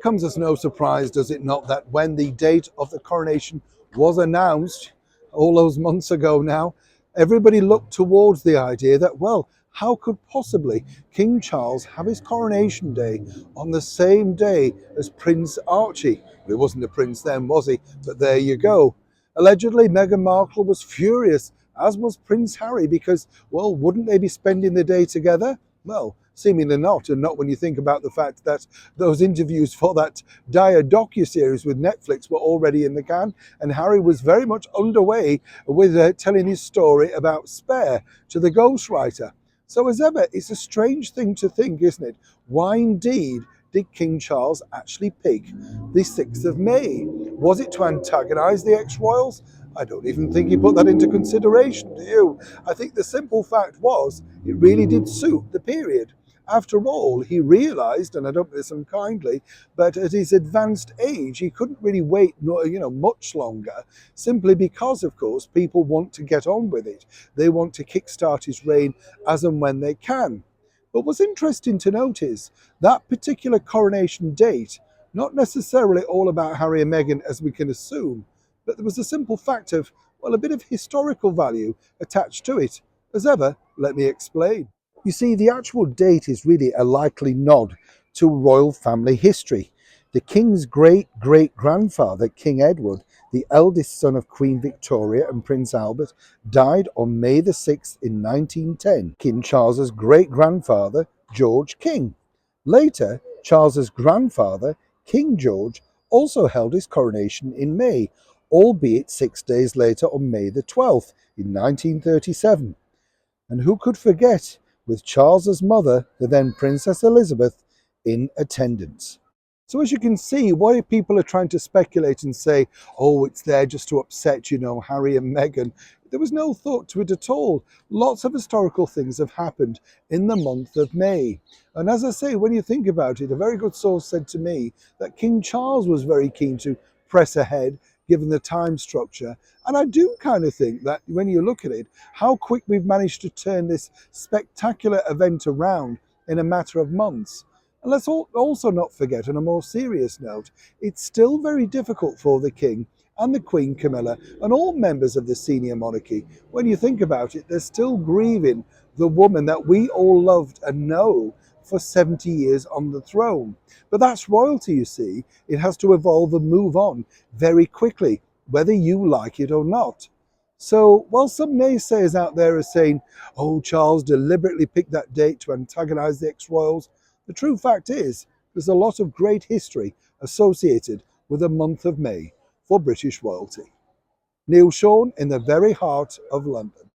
comes as no surprise, does it not, that when the date of the coronation was announced all those months ago now, everybody looked towards the idea that, well, how could possibly King Charles have his coronation day on the same day as Prince Archie? Well, he wasn't a prince then, was he? But there you go. Allegedly, Meghan Markle was furious, as was Prince Harry, because, well, wouldn't they be spending the day together? Well, seemingly not, and not when you think about the fact that those interviews for that dire docu-series with Netflix were already in the can, and Harry was very much underway with telling his story about Spare to the ghostwriter. So as ever, it's a strange thing to think, isn't it? Why indeed did King Charles actually pick the 6th of May? Was it to antagonise the ex-royals? I don't even think he put that into consideration, do you? I think the simple fact was it really did suit the period. After all, he realised, and I don't mean this unkindly, but at his advanced age, he couldn't really wait, much longer, simply because, of course, people want to get on with it. They want to kickstart his reign as and when they can. But what's interesting to note is that particular coronation date, not necessarily all about Harry and Meghan as we can assume, but there was a simple fact of, well, a bit of historical value attached to it. As ever, let me explain. You see, the actual date is really a likely nod to royal family history. The King's great-great-grandfather, King Edward, the eldest son of Queen Victoria and Prince Albert, died on May the 6th in 1910. King Charles's great-grandfather, George King. Later, Charles's grandfather, King George, also held his coronation in May, albeit 6 days later on May the 12th in 1937. And who could forget, with Charles's mother, the then Princess Elizabeth, in attendance. So as you can see, why people are trying to speculate and say, oh, it's there just to upset, Harry and Meghan, there was no thought to it at all. Lots of historical things have happened in the month of May. And as I say, when you think about it, a very good source said to me that King Charles was very keen to press ahead given the time structure. And I do kind of think that when you look at it, how quick we've managed to turn this spectacular event around in a matter of months. And let's also not forget, on a more serious note, it's still very difficult for the King and the Queen Camilla and all members of the senior monarchy. When you think about it, they're still grieving the woman that we all loved and know for 70 years on the throne. But that's royalty, you see. It has to evolve and move on very quickly, whether you like it or not. So while some naysayers out there are saying, oh, Charles deliberately picked that date to antagonise the ex-royals, the true fact is there's a lot of great history associated with the month of May for British royalty. Neil Sean in the very heart of London.